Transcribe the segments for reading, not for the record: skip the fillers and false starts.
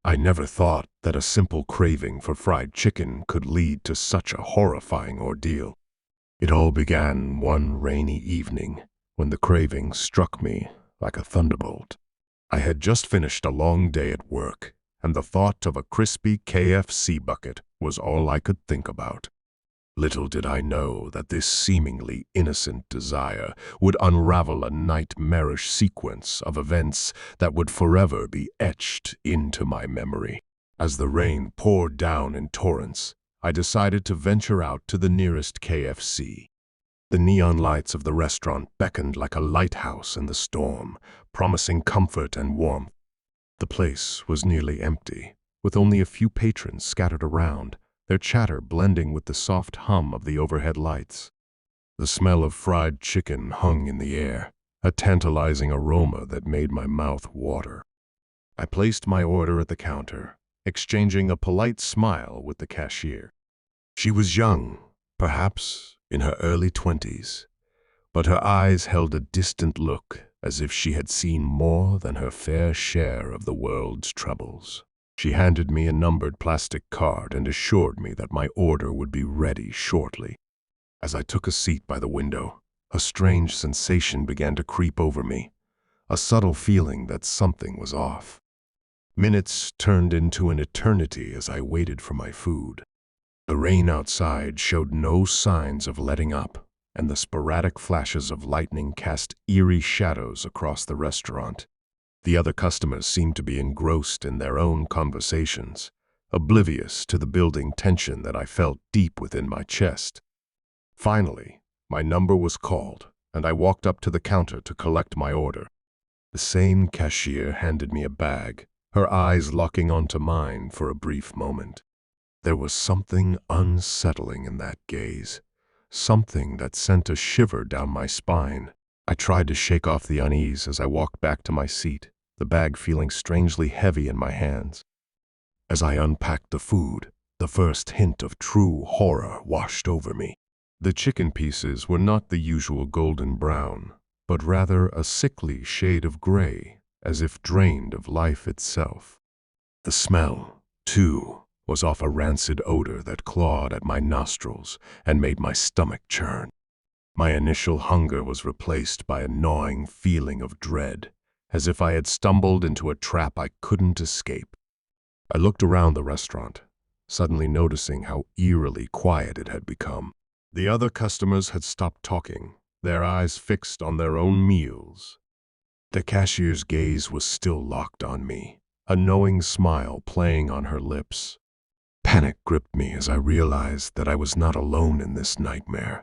I never thought that a simple craving for fried chicken could lead to such a horrifying ordeal. It all began one rainy evening when the craving struck me like a thunderbolt. I had just finished a long day at work, and the thought of a crispy KFC bucket was all I could think about. Little did I know that this seemingly innocent desire would unravel a nightmarish sequence of events that would forever be etched into my memory. As the rain poured down in torrents, I decided to venture out to the nearest KFC. The neon lights of the restaurant beckoned like a lighthouse in the storm, promising comfort and warmth. The place was nearly empty, with only a few patrons scattered around, their chatter blending with the soft hum of the overhead lights. The smell of fried chicken hung in the air, a tantalizing aroma that made my mouth water. I placed my order at the counter, exchanging a polite smile with the cashier. She was young, perhaps in her early 20s, but her eyes held a distant look as if she had seen more than her fair share of the world's troubles. She handed me a numbered plastic card and assured me that my order would be ready shortly. As I took a seat by the window, a strange sensation began to creep over me, a subtle feeling that something was off. Minutes turned into an eternity as I waited for my food. The rain outside showed no signs of letting up, and the sporadic flashes of lightning cast eerie shadows across the restaurant. The other customers seemed to be engrossed in their own conversations, oblivious to the building tension that I felt deep within my chest. Finally, my number was called, and I walked up to the counter to collect my order. The same cashier handed me a bag, her eyes locking onto mine for a brief moment. There was something unsettling in that gaze, something that sent a shiver down my spine. I tried to shake off the unease as I walked back to my seat, the bag feeling strangely heavy in my hands. As I unpacked the food, the first hint of true horror washed over me. The chicken pieces were not the usual golden brown, but rather a sickly shade of gray, as if drained of life itself. The smell, too, was of a rancid odor that clawed at my nostrils and made my stomach churn. My initial hunger was replaced by a gnawing feeling of dread, as if I had stumbled into a trap I couldn't escape. I looked around the restaurant, suddenly noticing how eerily quiet it had become. The other customers had stopped talking, their eyes fixed on their own meals. The cashier's gaze was still locked on me, a knowing smile playing on her lips. Panic gripped me as I realized that I was not alone in this nightmare.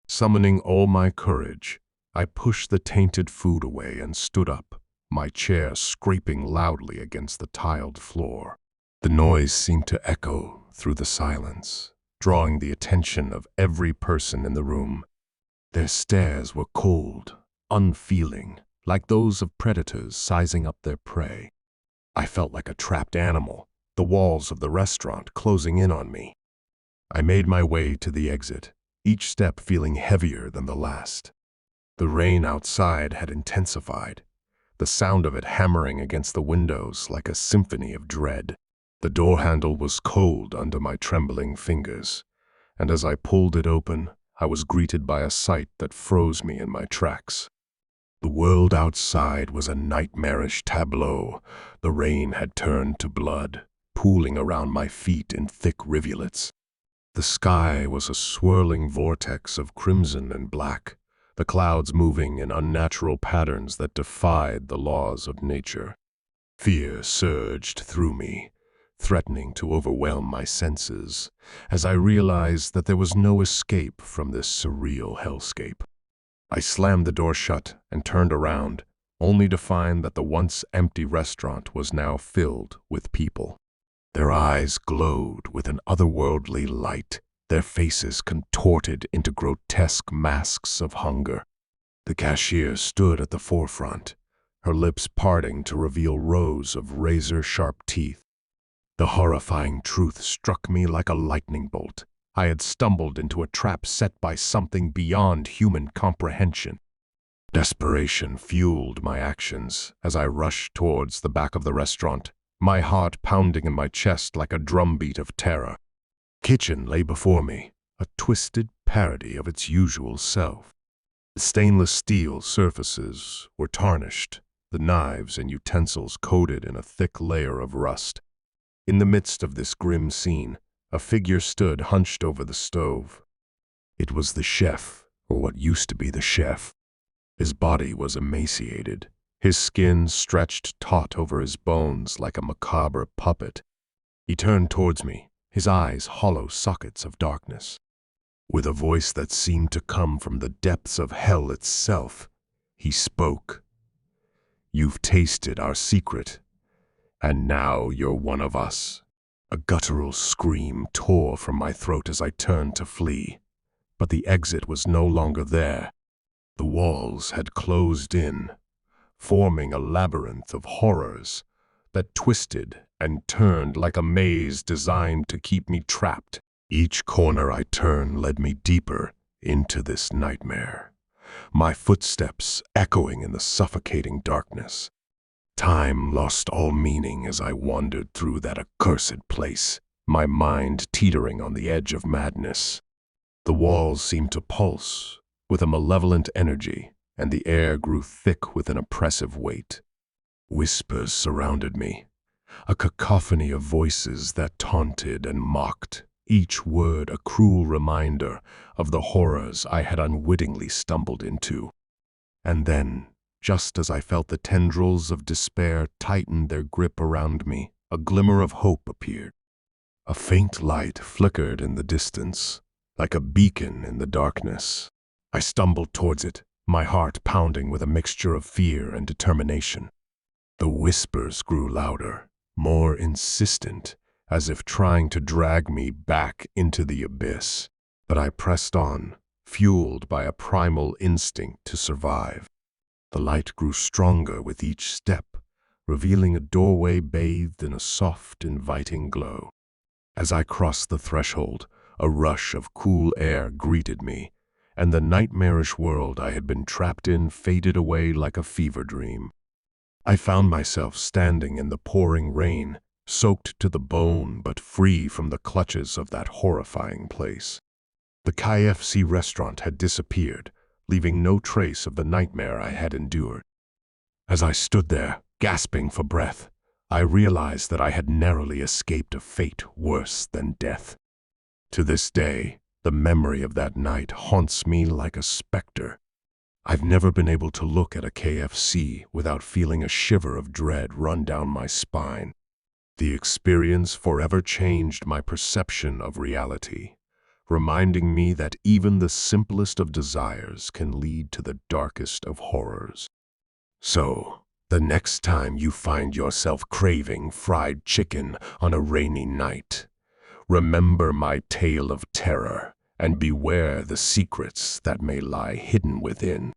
Summoning all my courage, I pushed the tainted food away and stood up, my chair scraping loudly against the tiled floor. The noise seemed to echo through the silence, drawing the attention of every person in the room. Their stares were cold, unfeeling, like those of predators sizing up their prey. I felt like a trapped animal, the walls of the restaurant closing in on me. I made my way to the exit, each step feeling heavier than the last. The rain outside had intensified, the sound of it hammering against the windows like a symphony of dread. The door handle was cold under my trembling fingers, and as I pulled it open, I was greeted by a sight that froze me in my tracks. The world outside was a nightmarish tableau. The rain had turned to blood, pooling around my feet in thick rivulets. The sky was a swirling vortex of crimson and black, the clouds moving in unnatural patterns that defied the laws of nature. Fear surged through me, threatening to overwhelm my senses, as I realized that there was no escape from this surreal hellscape. I slammed the door shut and turned around, only to find that the once empty restaurant was now filled with people. Their eyes glowed with an otherworldly light, their faces contorted into grotesque masks of hunger. The cashier stood at the forefront, her lips parting to reveal rows of razor-sharp teeth. The horrifying truth struck me like a lightning bolt. I had stumbled into a trap set by something beyond human comprehension. Desperation fueled my actions as I rushed towards the back of the restaurant, my heart pounding in my chest like a drumbeat of terror. Kitchen lay before me, a twisted parody of its usual self. The stainless steel surfaces were tarnished, the knives and utensils coated in a thick layer of rust. In the midst of this grim scene, a figure stood hunched over the stove. It was the chef, or what used to be the chef. His body was emaciated, his skin stretched taut over his bones like a macabre puppet. He turned towards me, his eyes hollow sockets of darkness. With a voice that seemed to come from the depths of hell itself, he spoke. "You've tasted our secret, and now you're one of us." A guttural scream tore from my throat as I turned to flee, but the exit was no longer there. The walls had closed in, forming a labyrinth of horrors that twisted and turned like a maze designed to keep me trapped. Each corner I turned led me deeper into this nightmare, my footsteps echoing in the suffocating darkness. Time lost all meaning as I wandered through that accursed place, my mind teetering on the edge of madness. The walls seemed to pulse with a malevolent energy, and the air grew thick with an oppressive weight. Whispers surrounded me, a cacophony of voices that taunted and mocked, each word a cruel reminder of the horrors I had unwittingly stumbled into. And then, just as I felt the tendrils of despair tighten their grip around me, a glimmer of hope appeared. A faint light flickered in the distance, like a beacon in the darkness. I stumbled towards it, my heart pounding with a mixture of fear and determination. The whispers grew louder, more insistent, as if trying to drag me back into the abyss. But I pressed on, fueled by a primal instinct to survive. The light grew stronger with each step, revealing a doorway bathed in a soft, inviting glow. As I crossed the threshold, a rush of cool air greeted me, and the nightmarish world I had been trapped in faded away like a fever dream. I found myself standing in the pouring rain, soaked to the bone but free from the clutches of that horrifying place. The KFC restaurant had disappeared, leaving no trace of the nightmare I had endured. As I stood there, gasping for breath, I realized that I had narrowly escaped a fate worse than death. To this day, the memory of that night haunts me like a specter. I've never been able to look at a KFC without feeling a shiver of dread run down my spine. The experience forever changed my perception of reality, reminding me that even the simplest of desires can lead to the darkest of horrors. So, the next time you find yourself craving fried chicken on a rainy night, remember my tale of terror and beware the secrets that may lie hidden within.